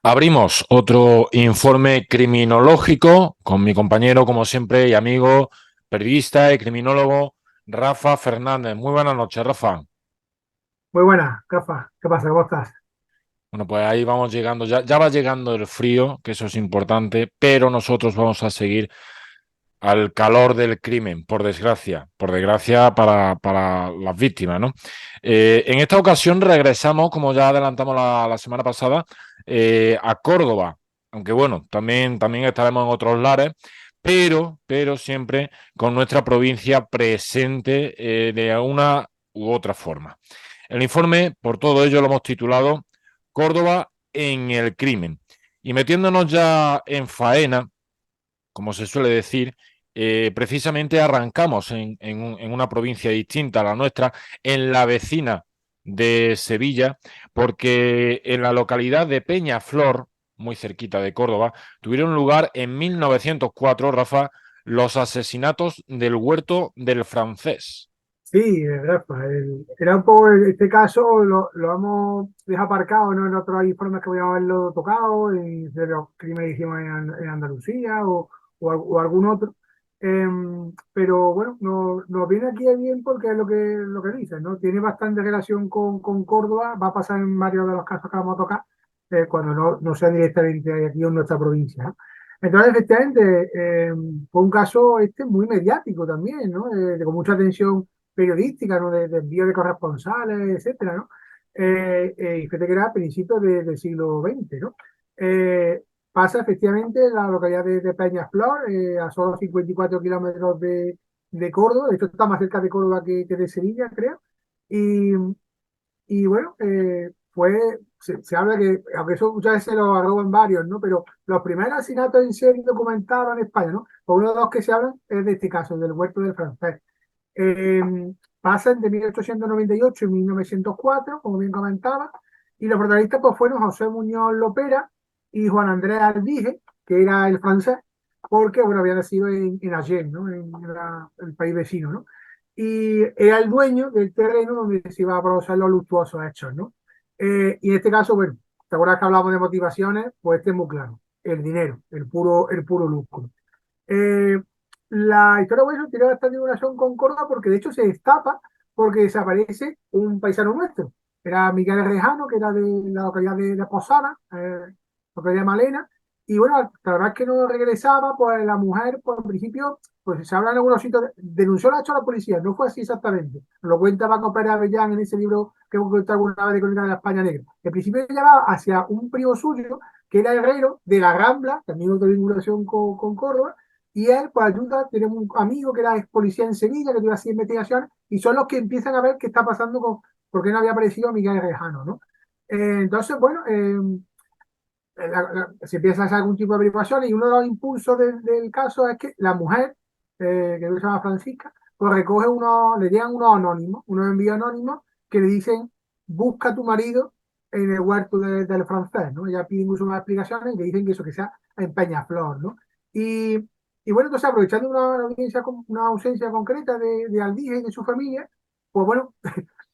Abrimos otro informe criminológico con mi compañero, como siempre, y amigo, periodista y criminólogo, Rafa Fernández. Muy buenas noches, Rafa. Muy buena, Rafa. ¿Qué pasa? ¿Cómo estás? Bueno, pues ahí vamos llegando, ya va llegando el frío, que eso es importante, pero nosotros vamos a seguir al calor del crimen, por desgracia para las víctimas, ¿no? En esta ocasión regresamos, como ya adelantamos la semana pasada, a Córdoba, aunque bueno, también estaremos en otros lares, pero siempre con nuestra provincia presente de una u otra forma. El informe, por todo ello, lo hemos titulado Córdoba en el crimen. Y metiéndonos ya en faena, como se suele decir, precisamente arrancamos en una provincia distinta a la nuestra, en la vecina de Sevilla, porque en la localidad de Peñaflor, muy cerquita de Córdoba, tuvieron lugar en 1904, Rafa, los asesinatos del Huerto del Francés. Sí, Rafa. Era un poco este caso, lo hemos dejado aparcado, ¿no? En otros informes que podíamos haberlo tocado, de los crímenes que hicimos en Andalucía o algún otro. Pero bueno, nos viene aquí bien porque es lo que dices, ¿no? Tiene bastante relación con Córdoba, va a pasar en varios de los casos que vamos a tocar, cuando no sea directamente aquí en nuestra provincia, ¿no? Entonces, efectivamente, fue un caso muy mediático también, ¿no? Con mucha atención periodística, ¿no? De envío de corresponsales, etcétera, ¿no? Y fíjate que era a principios del siglo XX, ¿no? Eh, Pasa efectivamente en la localidad de Peñaflor, a solo 54 kilómetros de Córdoba. De hecho está más cerca de Córdoba que de Sevilla, creo. Y, y bueno, se habla que, aunque eso muchas veces lo arroban varios, ¿no? Pero los primeros asesinatos en serie documentados en España, ¿no? Pues uno de los que se hablan es de este caso, del Huerto del Francés. Eh, Pasa entre 1898 y 1904, como bien comentaba, y los protagonistas pues, fueron José Muñoz Lopera y Juan Andrés Albige, que era el francés, porque bueno, había nacido en Agen, ¿no? El país vecino, ¿no? Y era el dueño del terreno donde se iba a producir los luctuosos hechos, ¿no? Y en este caso, bueno, ¿te acuerdas que hablamos de motivaciones? Pues este es muy claro, el dinero, el puro lucro. Eh, la historia de Wilson tiene bastante relación con Córdoba porque de hecho se destapa porque desaparece un paisano nuestro. Era Miguel Rejano, que era de la localidad de Posada, localidad de Malena. Y bueno, la verdad es que no regresaba, pues la mujer, pues en principio, pues se habla en algunos sitios, denunció el hecho a la policía, no fue así exactamente. Lo cuenta Paco Pérez Avellán en ese libro que hemos contado alguna vez de Crónica de la España Negra. En principio llevaba hacia un primo suyo, que era herrero de la Rambla, también otra vinculación con Córdoba, y él, pues ayuda, tiene un amigo que era ex policía en Sevilla, que tuvo así investigaciones, y son los que empiezan a ver qué está pasando por qué no había aparecido Miguel Rejano, ¿no? Entonces, bueno, se empieza a hacer algún tipo de averiguación y uno de los impulsos del caso es que la mujer, que se llama Francisca, pues recoge le llegan unos anónimos, unos envíos anónimos que le dicen, busca a tu marido en el huerto del francés, ¿no? Ella pide incluso unas explicaciones y le dicen que eso, que sea en Peñaflor, ¿no? Y, y bueno, entonces aprovechando una ausencia concreta de Aldija y de su familia, pues bueno,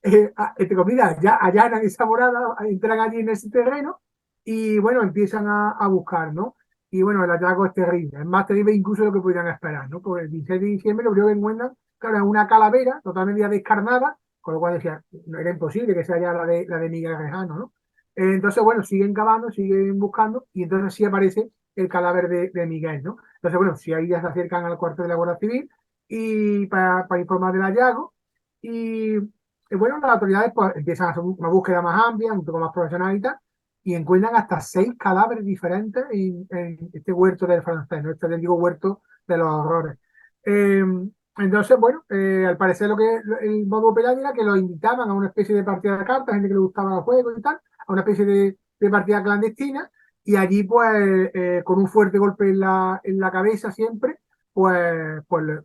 entre comillas, ya allanan esa morada, entran allí en ese terreno y bueno, empiezan a buscar, ¿no? Y bueno, el hallazgo es terrible, es más terrible incluso de lo que pudieran esperar, ¿no? Porque el 16 de diciembre lo primero que encuentran, claro, es una calavera totalmente ya descarnada, con lo cual decía, no era imposible que sea ya la de Miguel Rejano, ¿no? Entonces, bueno, siguen cavando, siguen buscando, y entonces sí aparece el cadáver de Miguel, ¿no? Entonces, bueno, si ahí ya se acercan al cuartel de la Guardia Civil y para informar del hallazgo, y bueno, las autoridades pues empiezan a hacer una búsqueda más amplia, un poco más profesional y tal, y encuentran hasta 6 cadáveres diferentes en este huerto del francés, ¿no? Este del digo huerto de los horrores. Eh, entonces, bueno, al parecer el modo operandi era que los invitaban a una especie de partida de cartas, gente que le gustaba el juego y tal, a una especie de partida clandestina, y allí, pues, con un fuerte golpe en la cabeza siempre, pues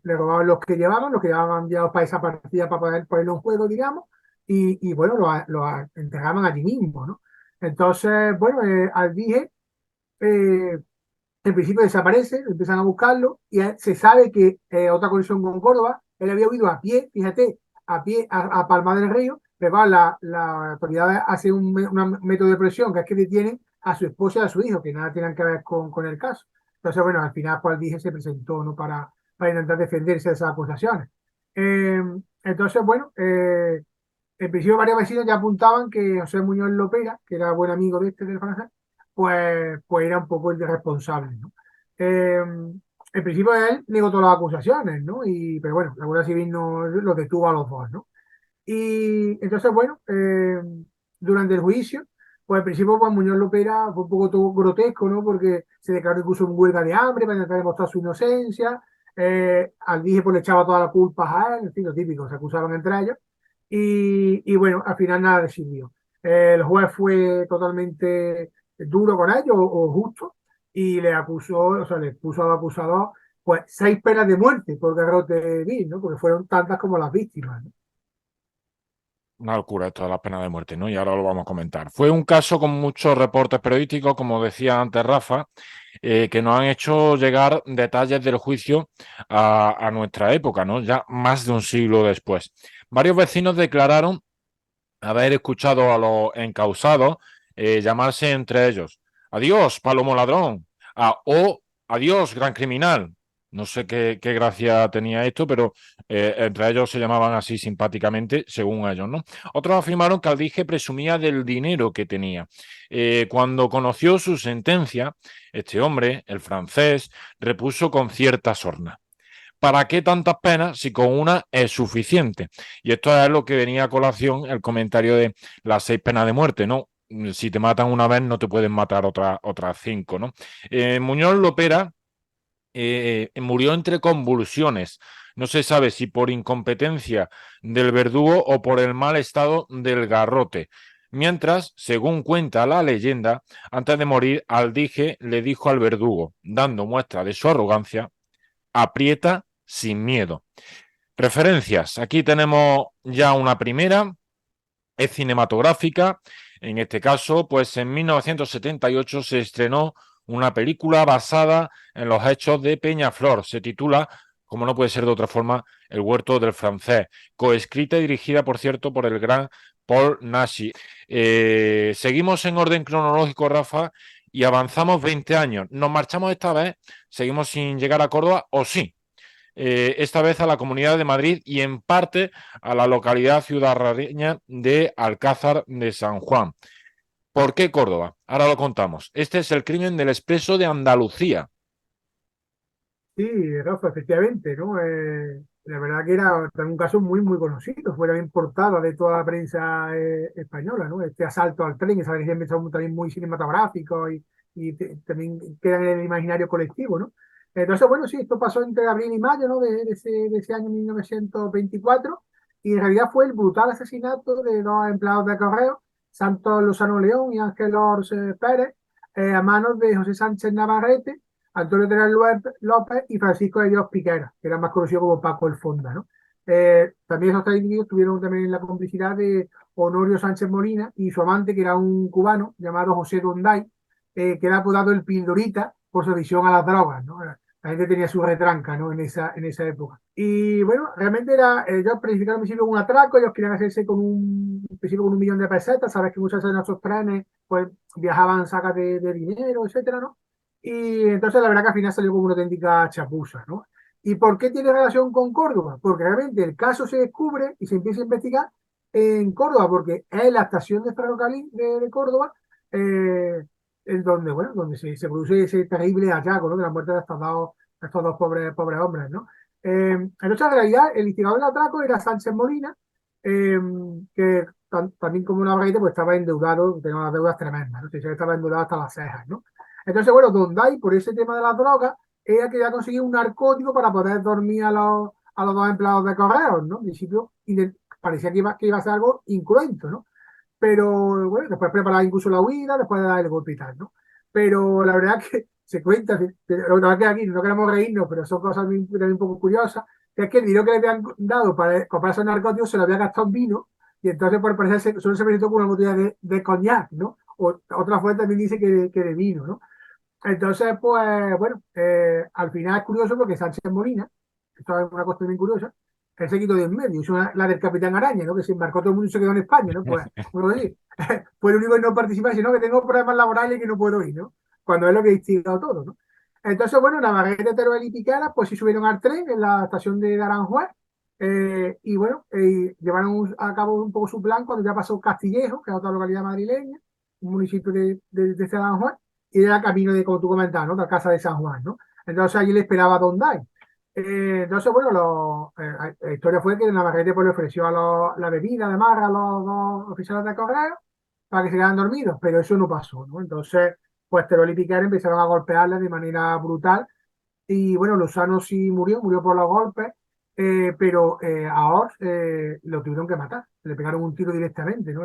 le robaban los que llevaban enviados para esa partida para poder ponerlo en juego, digamos, y bueno, lo entregaban allí mismo, ¿no? Entonces, bueno, Aldige eh, en principio desaparece, empiezan a buscarlo y se sabe que otra conexión con Córdoba, él había huido a pie, fíjate, a pie a Palma del Río, pero claro, la autoridad hace un método de presión, que es que detienen a su esposa y a su hijo, que nada tenían que ver con el caso. Entonces, bueno, al final, pues dije, se presentó, ¿no? Para intentar defenderse de esas acusaciones. Eh, entonces, bueno, en principio varios vecinos ya apuntaban que José Muñoz Lopera, que era buen amigo de este del francés, pues era un poco el responsable, ¿no? En principio él negó todas las acusaciones, ¿no? Pero bueno, la Guardia Civil no los detuvo a los dos, ¿no? Y entonces, bueno, durante el juicio, pues al principio Juan Muñoz Lopera fue un poco todo grotesco, ¿no? Porque se declaró incluso en huelga de hambre para intentar demostrar su inocencia. Al dije pues le echaba todas las culpas a él, en fin, lo típico, se acusaban entre ellos. Y bueno, al final nada decidió. El juez fue totalmente duro con ellos o justo y le acusó, o sea, le puso al acusador pues 6 penas de muerte por garrote vil, ¿no? Porque fueron tantas como las víctimas, ¿no? Una locura esto de las penas de muerte, ¿no? Y ahora lo vamos a comentar. Fue un caso con muchos reportes periodísticos, como decía antes Rafa, que nos han hecho llegar detalles del juicio a nuestra época, ¿no? Ya más de un siglo después. Varios vecinos declararon haber escuchado a los encausados llamarse entre ellos: adiós, Palomo ladrón, o adiós, gran criminal. No sé qué gracia tenía esto, pero entre ellos se llamaban así simpáticamente, según ellos, ¿no? Otros afirmaron que Aldige presumía del dinero que tenía. Cuando conoció su sentencia, este hombre, el francés, repuso con cierta sorna: ¿para qué tantas penas si con una es suficiente? Y esto es lo que venía a colación el comentario de las 6 penas de muerte, ¿no? Si te matan una vez, no te pueden matar otras 5, ¿no? Muñoz Lopera murió entre convulsiones. No se sabe si por incompetencia del verdugo o por el mal estado del garrote. Mientras, según cuenta la leyenda, antes de morir, Aldige le dijo al verdugo, dando muestra de su arrogancia: aprieta sin miedo. Referencias. Aquí tenemos ya una primera, es cinematográfica. En este caso, pues en 1978 se estrenó una película basada en los hechos de Peñaflor. Se titula, como no puede ser de otra forma, El huerto del francés, coescrita y dirigida, por cierto, por el gran Paul Naschy. Seguimos en orden cronológico, Rafa, y avanzamos 20 años. ¿Nos marchamos esta vez? ¿Seguimos sin llegar a Córdoba o sí? Esta vez a la Comunidad de Madrid y en parte a la localidad ciudadrareña de Alcázar de San Juan. ¿Por qué Córdoba? Ahora lo contamos. Este es el crimen del Expreso de Andalucía. Sí, Rafa, efectivamente, ¿no? La verdad que era también un caso muy, muy conocido, fue también portada de toda la prensa española, ¿no? Este asalto al tren, esa que siempre son también muy cinematográfico también queda en el imaginario colectivo, ¿no? Entonces, bueno, sí, esto pasó entre abril y mayo, ¿no? De ese año 1924, y en realidad fue el brutal asesinato de dos empleados de correo, Santos Lozano León y Ángel Orce Pérez, a manos de José Sánchez Navarrete, Antonio Terán López y Francisco de Dios Piquera, que era más conocido como Paco el Fonda, ¿no? También esos tres individuos tuvieron también la complicidad de Honorio Sánchez Molina y su amante, que era un cubano llamado José Donday, que era apodado el Pildorita por su adicción a las drogas, ¿no? La gente tenía su retranca, ¿no? En esa época. Y bueno, realmente ellos planificaron al principio un atraco, ellos querían hacerse en principio con 1 millón de pesetas, sabes que muchas veces en nuestros trenes pues viajaban sacas de dinero, etcétera, ¿no? Y entonces la verdad que al final salió como una auténtica chapuza, ¿no? ¿Y por qué tiene relación con Córdoba? Porque realmente el caso se descubre y se empieza a investigar en Córdoba, porque es la estación de ferrocarril de Córdoba, en donde, bueno, donde se produce ese terrible hallazgo, ¿no? De la muerte de estos dos pobres hombres, ¿no? Entonces, en realidad, el instigador del atraco era Sánchez Molina, eh, que también como una bragueta, pues estaba endeudado, tenía unas deudas tremendas, ¿no? Estaba endeudado hasta las cejas, ¿no? Entonces, bueno, Donday, por ese tema de las drogas, ella quería conseguir un narcótico para poder dormir a los dos empleados de correos, ¿no? En principio, parecía que iba a ser algo incruento, ¿no? Pero, bueno, después preparar incluso la huida, después de dar el golpe y tal, ¿no? Pero la verdad que se cuenta, la verdad que aquí no queremos reírnos, pero son cosas también un poco curiosas, que es que el dinero que le habían dado para comprar esos narcóticos se lo había gastado en vino, y entonces por parecer solo se presentó con una botella de coñac, ¿no? Otra fuente también dice que de vino, ¿no? Entonces, pues bueno, al final es curioso porque Sánchez Molina, esto es una cuestión bien curiosa, él se quitó de en medio, hizo la del Capitán Araña, ¿no? Que se embarcó todo el mundo y se quedó en España, ¿no? Pues, bueno, sí, fue el único en no participar, sino que tengo problemas laborales y que no puedo ir, ¿no? Cuando es lo que ha instigado todo, ¿no? Entonces, bueno, Navarrete, Teruel y Picara, pues sí subieron al tren en la estación de Aranjuez, y bueno, llevaron a cabo un poco su plan cuando ya pasó Castillejo, que es otra localidad madrileña, un municipio de Aranjuez, y era camino de, como tú comentabas, ¿no? De la Casa de San Juan, ¿no? Entonces allí le esperaba Don Day. Entonces, bueno, la historia fue que Navarrete pues, le ofreció la bebida de mar a los dos oficiales de correo para que se quedaran dormidos, pero eso no pasó, ¿no? Entonces, pues Teruel y Piquer empezaron a golpearle de manera brutal y bueno, Lozano sí murió por los golpes, pero a Ors lo tuvieron que matar, le pegaron un tiro directamente, ¿no?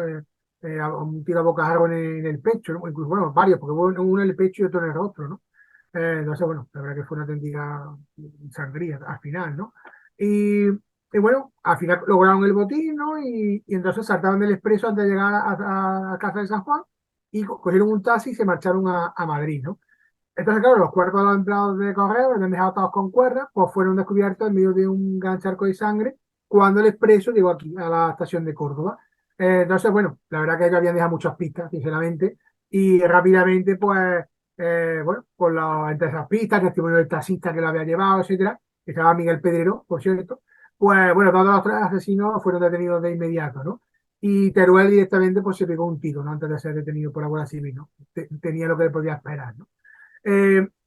Un tiro a bocajarro en el pecho, ¿no? Incluso, bueno, varios, porque hubo uno en el pecho y otro en el rostro, ¿no? Entonces, bueno, la verdad que fue una auténtica sangría al final, ¿no? Y bueno, al final lograron el botín, ¿no? Y entonces saltaron del expreso antes de llegar a casa de San Juan y cogieron un taxi y se marcharon a Madrid, ¿no? Entonces, claro, los cuerpos de los empleados de correo, que habían dejado atados con cuerdas, pues fueron descubiertos en medio de un gran charco de sangre cuando el expreso llegó aquí, a la estación de Córdoba. Entonces, bueno, la verdad que ellos habían dejado muchas pistas, sinceramente, y rápidamente, pues, bueno, entre esas pistas, testimonio del taxista que lo había llevado, etcétera, que estaba Miguel Pedrero, por cierto, pues, bueno, todos los tres asesinos fueron detenidos de inmediato, ¿no? Y Teruel directamente, pues, se pegó un tiro, ¿no? Antes de ser detenido por la Guardia Civil, ¿no? Tenía lo que le podía esperar, ¿no?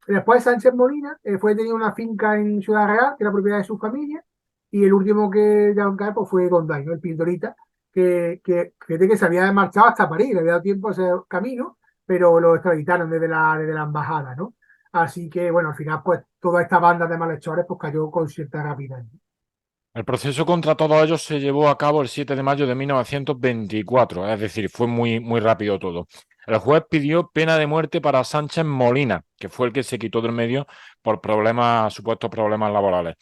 Después Sánchez Molina fue tenía una finca en Ciudad Real, que era propiedad de su familia, y el último que ya caer pues, fue Gonday, ¿no? El pintorita, fíjate que se había marchado hasta París, le había dado tiempo a ese camino, pero lo extraditaron desde la embajada, ¿no? Así que, bueno, al final, pues, toda esta banda de malhechores pues, cayó con cierta rapidez, ¿no? El proceso contra todos ellos se llevó a cabo el 7 de mayo de 1924, es decir, fue muy, muy rápido todo. El juez pidió pena de muerte para Sánchez Molina, que fue el que se quitó del medio por supuestos problemas laborales.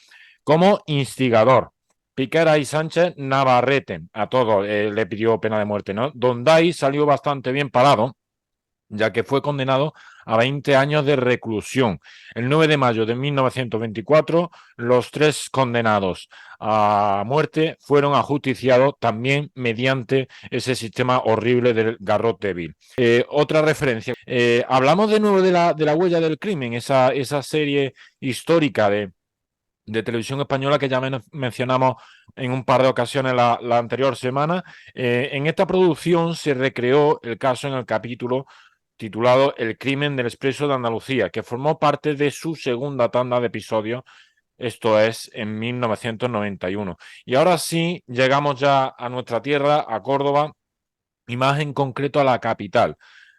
Como instigador, Piquera y Sánchez Navarrete, a todos le pidió pena de muerte, ¿no? Donday salió bastante bien parado, ya que fue condenado a 20 años de reclusión. El 9 de mayo de 1924, los tres condenados a muerte fueron ajusticiados también mediante ese sistema horrible del garrote vil. Otra referencia. Hablamos de nuevo de la huella del crimen, esa serie histórica de televisión española que ya mencionamos en un par de ocasiones la anterior semana. En esta producción se recreó el caso en el capítulo titulado El crimen del Expreso de Andalucía, que formó parte de su segunda tanda de episodios, esto es en 1991. Y ahora sí, llegamos ya a nuestra tierra, a Córdoba, y más en concreto a la capital.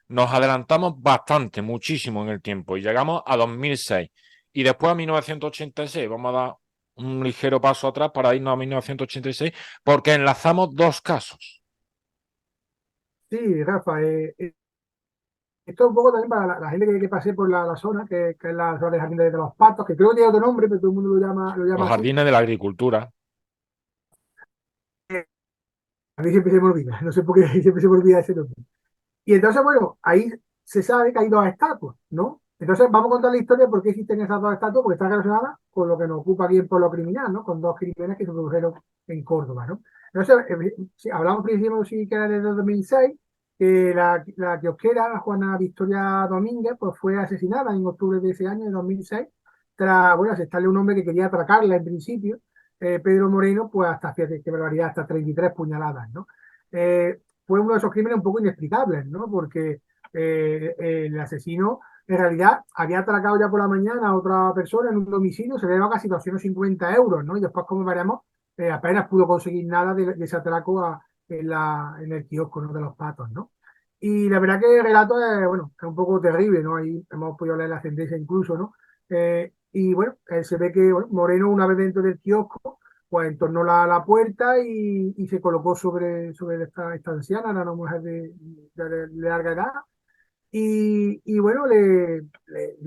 Nos adelantamos bastante, muchísimo en el tiempo, y llegamos a 2006. Y después a 1986, vamos a dar un ligero paso atrás para irnos a 1986, porque enlazamos dos casos. Sí, Rafa, esto es un poco también para la gente que pase por la zona, que es la zona de Jardín de los Patos, que creo que tiene otro nombre, pero todo el mundo lo llama Los así. jardines de la agricultura. A mí siempre se me olvida, no sé por qué siempre se me olvida ese nombre. Y entonces, bueno, ahí se sabe que hay dos estatuas, ¿no? Entonces, vamos a contar la historia de por qué existen esas dos estatuas, porque están relacionadas con lo que nos ocupa aquí por lo criminal, ¿no? Con dos crímenes que se produjeron en Córdoba, ¿no? Entonces, si hablamos principio sí que era de 2006, que la kiosquera Juana Victoria Domínguez, pues fue asesinada en octubre de ese año, de 2006, tras, bueno, aceptarle un hombre que quería atracarla en principio, Pedro Moreno, pues hasta, fíjate qué barbaridad, hasta 33 puñaladas, ¿no? Fue uno de esos crímenes un poco inexplicables, ¿no? Porque el asesino en realidad había atracado ya por la mañana a otra persona en un domicilio, se le daba casi 250 euros, ¿no? Y después, como veremos, apenas pudo conseguir nada de ese atraco en el kiosco, ¿no? De los Patos, ¿no? Y la verdad que el relato es, bueno, es un poco terrible, ¿no? Ahí hemos podido leer la sentencia incluso, ¿no? Y bueno, se ve que bueno, Moreno, una vez dentro del kiosco, pues entornó la puerta y se colocó sobre esta anciana, era una mujer de larga edad, y bueno, le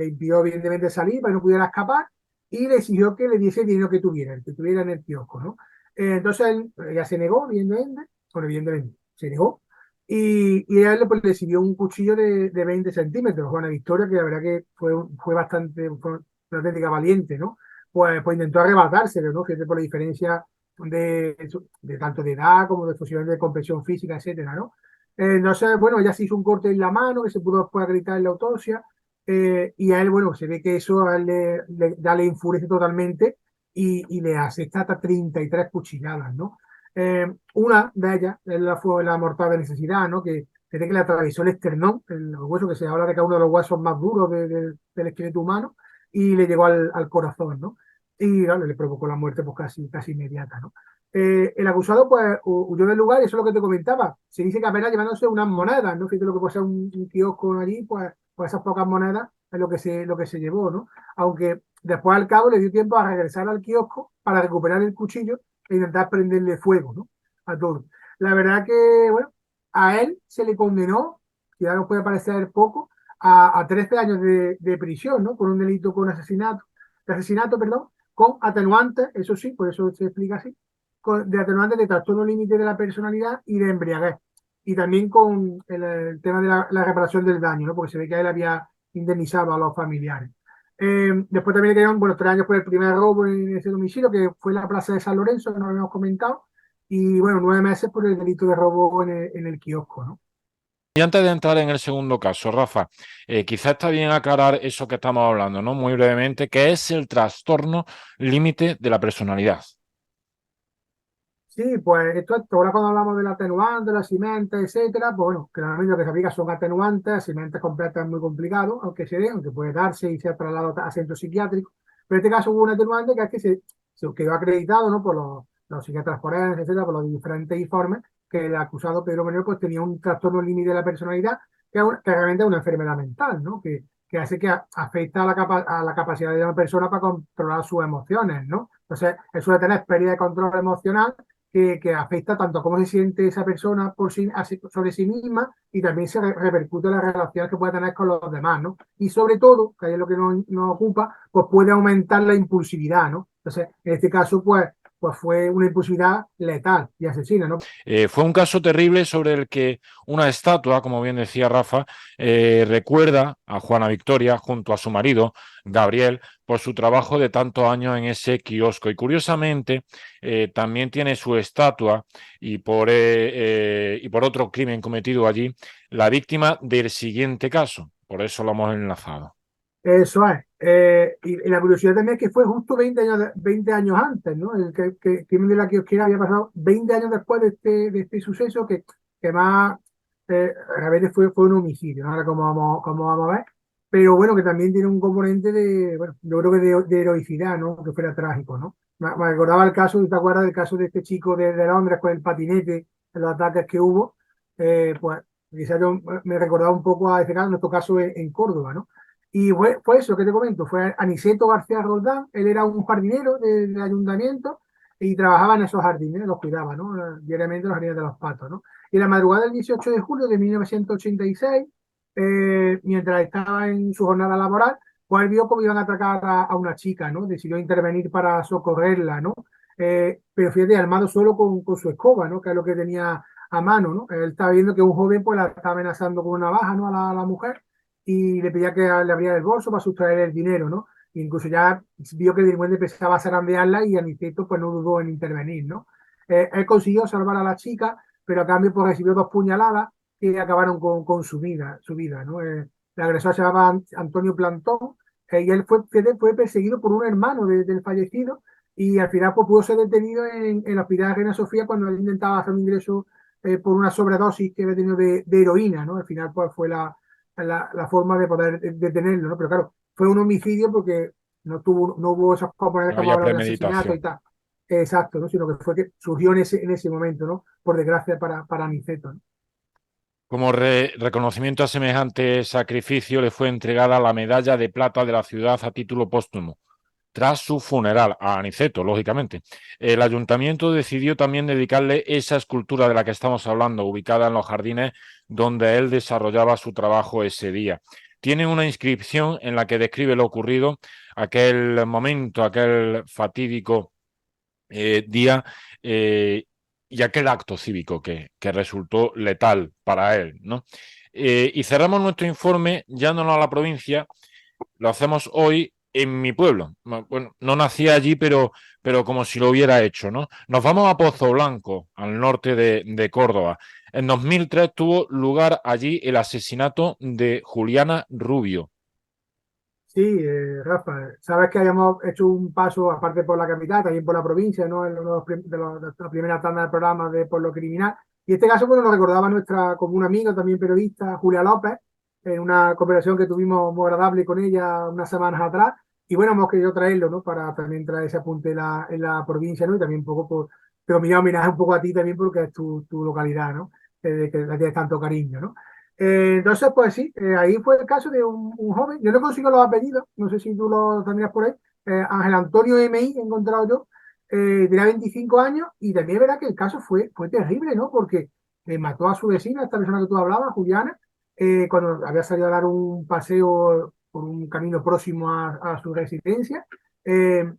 impidió evidentemente salir para que no pudiera escapar y le exigió que le diese el dinero el que tuviera en el kiosco, ¿no? Entonces ella se negó, evidentemente, bueno, evidentemente, se negó, y a él pues, le sirvió un cuchillo de 20 centímetros, Juana Victoria, que la verdad que fue una auténtica valiente, ¿no? Pues intentó arrebatárselo, ¿no? Fíjate por la diferencia de tanto de edad como de posibilidades de comprensión física, etcétera, ¿no? Entonces, bueno, ya se hizo un corte en la mano que se pudo después acreditar en la autopsia, y a él, bueno, se ve que eso a él ya le enfurece totalmente y le hace hasta 33 cuchilladas, ¿no? Una de ellas fue la mortal de necesidad, ¿no? Que le atravesó el esternón, el hueso que se habla de que es uno de los huesos más duros del esqueleto humano, y le llegó al corazón, ¿no? Y claro, le provocó la muerte pues casi inmediata, ¿no? El acusado pues huyó del lugar y eso es lo que te comentaba. Se dice que apenas llevándose unas monedas, ¿no? Fíjate lo que puede ser un kiosco allí, pues esas pocas monedas es lo que se llevó, ¿no? Aunque después al cabo le dio tiempo a regresar al kiosco para recuperar el cuchillo e intentar prenderle fuego, ¿no? A todo. La verdad que, bueno, a él se le condenó, que ya nos puede parecer poco, a 13 años de prisión, ¿no? Por un delito con asesinato, perdón, con atenuantes, eso sí, por eso se explica así, de atenuantes de trastorno límite de la personalidad y de embriaguez. Y también con el tema de la reparación del daño, ¿no? Porque se ve que él había indemnizado a los familiares. Después también le dieron, bueno, 3 años por el primer robo en ese domicilio, que fue en la plaza de San Lorenzo, que no lo habíamos comentado, y bueno, 9 meses por el delito de robo en el kiosco, ¿no? Y antes de entrar en el segundo caso, Rafa, quizá está bien aclarar eso que estamos hablando, ¿no? Muy brevemente, que es el trastorno límite de la personalidad. Sí, pues esto ahora cuando hablamos del atenuante, de la cimenta, etcétera, pues bueno, claramente lo que se aplica son atenuantes, cimenta completa es muy complicado, aunque se dé, aunque puede darse y sea trasladado a centro psiquiátrico. Pero en este caso hubo un atenuante que es que se quedó acreditado, ¿no? Por los psiquiatras forenses, etcétera, por los diferentes informes, que el acusado Pedro Menor pues tenía un trastorno límite de la personalidad, que realmente es una enfermedad mental, ¿no? Que hace que afecta a la capacidad de una persona para controlar sus emociones, ¿no? Entonces, él suele tener pérdida de control emocional que afecta tanto a cómo se siente esa persona sobre sí misma y también se repercute en las relaciones que puede tener con los demás, ¿no? Y sobre todo, que es lo que nos ocupa, pues puede aumentar la impulsividad, ¿no? Entonces, en este caso, pues fue una impulsividad letal y asesina, ¿no? Fue un caso terrible sobre el que una estatua, como bien decía Rafa, recuerda a Juana Victoria junto a su marido, Gabriel, por su trabajo de tantos años en ese kiosco. Y curiosamente, también tiene su estatua y por otro crimen cometido allí, la víctima del siguiente caso. Por eso lo hemos enlazado. Eso es. Y la curiosidad también es que fue justo 20 años, 20 años antes, ¿no? El crimen de la kiosquera había pasado 20 años después de este suceso que más realmente fue un homicidio, ¿no? Ahora como vamos a ver. Pero bueno, que también tiene un componente bueno, yo creo que de heroicidad, ¿no? Que fuera trágico, ¿no? Me recordaba el caso, ¿te acuerdas del caso de este chico de Londres con el patinete, en los ataques que hubo? Pues quizás yo me recordaba un poco a ese caso, en nuestro caso en Córdoba, ¿no? Y fue eso que te comento, fue Aniceto García Roldán, él era un jardinero del ayuntamiento y trabajaba en esos jardines, los cuidaba, ¿no? Diariamente los jardines de los patos, ¿no? Y la madrugada del 18 de julio de 1986, mientras estaba en su jornada laboral, pues él vio cómo iban a atracar a una chica, ¿no? Decidió intervenir para socorrerla, ¿no? Pero fíjate, armado solo con su escoba, ¿no? Que es lo que tenía a mano, ¿no? Él estaba viendo que un joven pues la estaba amenazando con una navaja, ¿no? A la mujer y le pedía que le abriera el bolso para sustraer el dinero, ¿no? E incluso ya vio que el delincuente empezaba a zarandearla y Aniceto pues no dudó en intervenir, ¿no? Él consiguió salvar a la chica, pero a cambio pues recibió 2 puñaladas que acabaron con su vida, ¿no? El agresor se llamaba Antonio Plantón, y él fue perseguido por un hermano del fallecido y al final pues, pudo ser detenido en el hospital de Reina Sofía cuando él intentaba hacer un ingreso por una sobredosis que había tenido de heroína, ¿no? Al final pues fue la forma de poder detenerlo, ¿no? Pero claro, fue un homicidio porque no hubo esos componentes No que hemos había hablado de asesinato y premeditación. tal. Exacto, ¿no? Sino que fue que surgió en ese momento, ¿no? Por desgracia para Niceto, ¿no? Como reconocimiento a semejante sacrificio, le fue entregada la medalla de plata de la ciudad a título póstumo. Tras su funeral, a Aniceto, lógicamente, el ayuntamiento decidió también dedicarle esa escultura de la que estamos hablando, ubicada en los jardines donde él desarrollaba su trabajo ese día. Tiene una inscripción en la que describe lo ocurrido, aquel momento, aquel fatídico día y aquel acto cívico que resultó letal para él, ¿no? Y cerramos nuestro informe, ya no a la provincia, lo hacemos hoy en mi pueblo. Bueno, no nací allí, pero como si lo hubiera hecho, ¿no? Nos vamos a Pozo Blanco, al norte de Córdoba. En 2003 tuvo lugar allí el asesinato de Juliana Rubio. Sí, Rafa, sabes que habíamos hecho un paso, aparte por la capital, también por la provincia, ¿no? En uno de la primera tanda de programas de Por lo Criminal. Y este caso, bueno, nos recordaba nuestra común amiga, también periodista, Julia López, en una conversación que tuvimos muy agradable con ella unas semanas atrás. Y bueno, hemos querido traerlo, ¿no? Para también traer ese apunte en la provincia, ¿no? Y también un poco por, pero mira, homenaje un poco a ti también porque es tu localidad, ¿no? Que le tienes tanto cariño, ¿no? Entonces, pues sí, ahí fue el caso de un joven, yo no consigo los apellidos, no sé si tú lo tendrías por ahí, Ángel Antonio M.I. he encontrado yo, tenía 25 años y también verá que el caso fue terrible, ¿no? Porque mató a su vecina, esta persona que tú hablabas, Juliana, cuando había salido a dar un paseo por un camino próximo a su residencia. eh,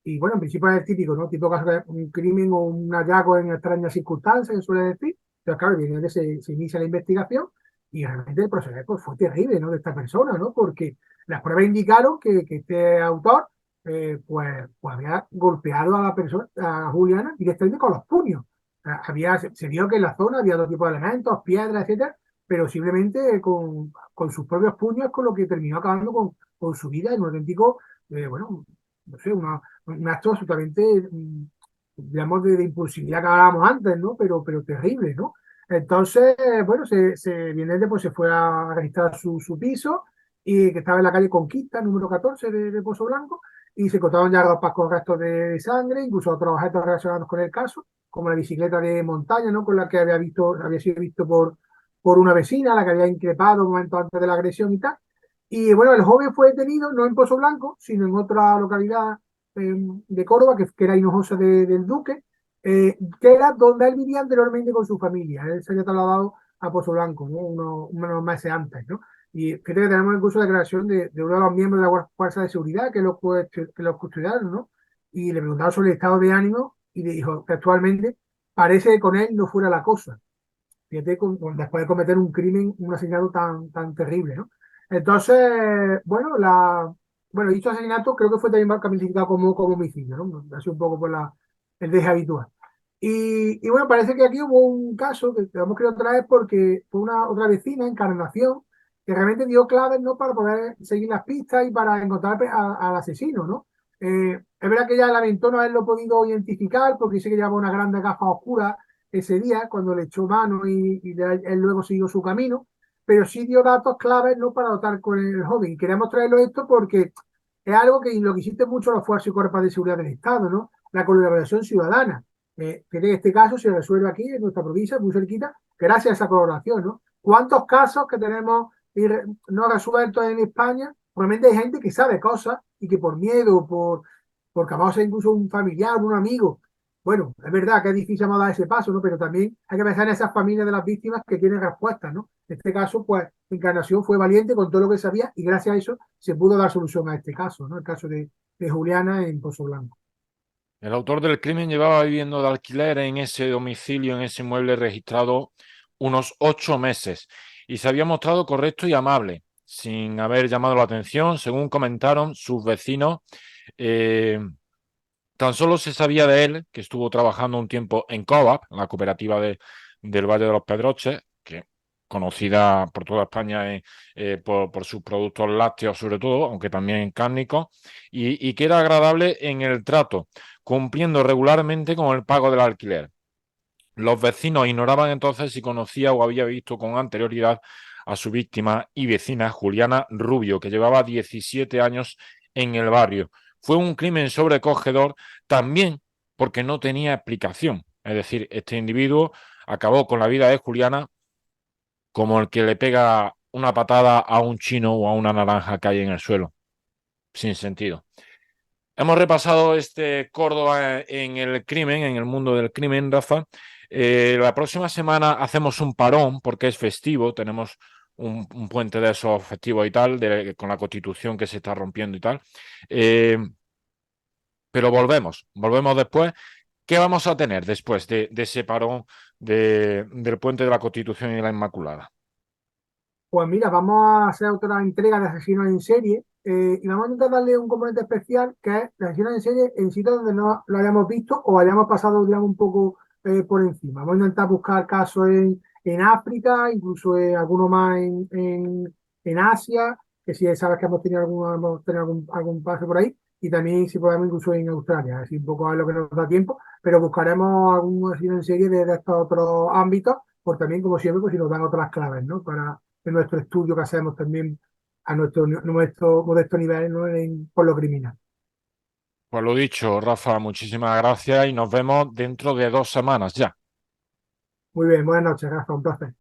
y bueno, en principio es el típico, ¿no? Tipo caso de un crimen o un hallazgo en extrañas circunstancias, que suele decir. Entonces, claro, viene que se inicia la investigación y realmente el proceder pues, fue terrible, ¿no? De esta persona, ¿no? Porque las pruebas indicaron que este autor, pues había golpeado a la persona, a Juliana, directamente con los puños. Se vio que en la zona había otro tipo de elementos, piedras, etcétera, pero simplemente con sus propios puños, con lo que terminó acabando con su vida en un auténtico, bueno, no sé, un acto absolutamente, digamos, de impulsividad que hablábamos antes, ¿no? Pero terrible, ¿no? Entonces, bueno, evidentemente pues se fue a registrar su piso y que estaba en la calle Conquista, número 14 de Pozo Blanco, y se encontraron ya ropas con restos de sangre, incluso otros objetos relacionados con el caso, como la bicicleta de montaña, ¿no? Con la que había sido visto por una vecina, la que había increpado un momento antes de la agresión y tal. Y bueno, el joven fue detenido no en Pozo Blanco, sino en otra localidad de Córdoba, que era Hinojosa del Duque, que era donde él vivía anteriormente con su familia. Él se había trasladado a Pozo Blanco, ¿no? Unos meses antes, ¿no? Y fíjate que tenemos incluso la declaración de uno de los miembros de la Fuerza de Seguridad que los custodiaron, ¿no? Y le preguntaron sobre el estado de ánimo y le dijo textualmente, parece que con él no fuera la cosa. Fíjate, después de cometer un crimen, un asesinato tan terrible, ¿no? Entonces, bueno, dicho asesinato creo que fue también calificado como homicidio, ¿no? Así un poco por el deje habitual. Y bueno, parece que aquí hubo un caso que hemos querido traer porque fue una otra vecina, Encarnación, que realmente dio claves, ¿no? Para poder seguir las pistas y para encontrar al asesino, ¿no? Es verdad que ella lamentó no haberlo podido identificar porque dice que llevaba una grande gafa oscura ese día cuando le echó mano él luego siguió su camino, pero sí dio datos claves, ¿no? Para dotar con el joven. Y queremos traerlo esto porque es algo que lo que hiciste mucho las fuerzas y cuerpos de seguridad del Estado, ¿no? La colaboración ciudadana. Que en este caso se resuelve aquí en nuestra provincia, muy cerquita, gracias a esa colaboración, ¿no? ¿Cuántos casos que tenemos no resueltos en España? Realmente hay gente que sabe cosas y que por miedo, porque vamos a ser incluso un familiar, un amigo. Bueno, es verdad que es difícil dar ese paso, ¿no? Pero también hay que pensar en esas familias de las víctimas que tienen respuestas, ¿no? En este caso, pues, Encarnación fue valiente con todo lo que sabía y gracias a eso se pudo dar solución a este caso, ¿no? El caso de Juliana en Pozo Blanco. El autor del crimen llevaba viviendo de alquiler en ese domicilio, en ese inmueble registrado, unos 8 meses y se había mostrado correcto y amable, sin haber llamado la atención, según comentaron sus vecinos. eh, Tan solo se sabía de él que estuvo trabajando un tiempo en Coop, la cooperativa del Valle de los Pedroches, que conocida por toda España por sus productos lácteos sobre todo, aunque también cárnicos, y que era agradable en el trato, cumpliendo regularmente con el pago del alquiler. Los vecinos ignoraban entonces si conocía o había visto con anterioridad a su víctima y vecina Juliana Rubio, que llevaba 17 años en el barrio. Fue un crimen sobrecogedor también porque no tenía explicación. Es decir, este individuo acabó con la vida de Juliana como el que le pega una patada a un chino o a una naranja que hay en el suelo, sin sentido. Hemos repasado este Córdoba en el crimen, en el mundo del crimen, Rafa. La próxima semana hacemos un parón porque es festivo, tenemos un puente de esos festivos y tal, con la constitución que se está rompiendo y tal. Eh, pero volvemos después. ¿Qué vamos a tener después de ese parón del puente de la Constitución y la Inmaculada? Pues mira, vamos a hacer otra entrega de Asesinos en Serie. y vamos a intentar darle un componente especial que es la asesinos en serie en sitios donde no lo hayamos visto o hayamos pasado, digamos, un poco por encima. Vamos a intentar buscar casos en África, incluso alguno más en Asia, que si sabes que hemos tenido algún paso por ahí, y también si podemos incluso en Australia, así un poco a lo que nos da tiempo, pero buscaremos algún asesino en serie de estos otros ámbitos, por también, como siempre, pues si nos dan otras claves, ¿no? Para en nuestro estudio que hacemos también a nuestro modesto nivel, ¿no? Por lo criminal. Pues lo dicho, Rafa, muchísimas gracias y nos vemos dentro de 2 semanas ya. Muy bien, buenas noches, Rafa, un placer.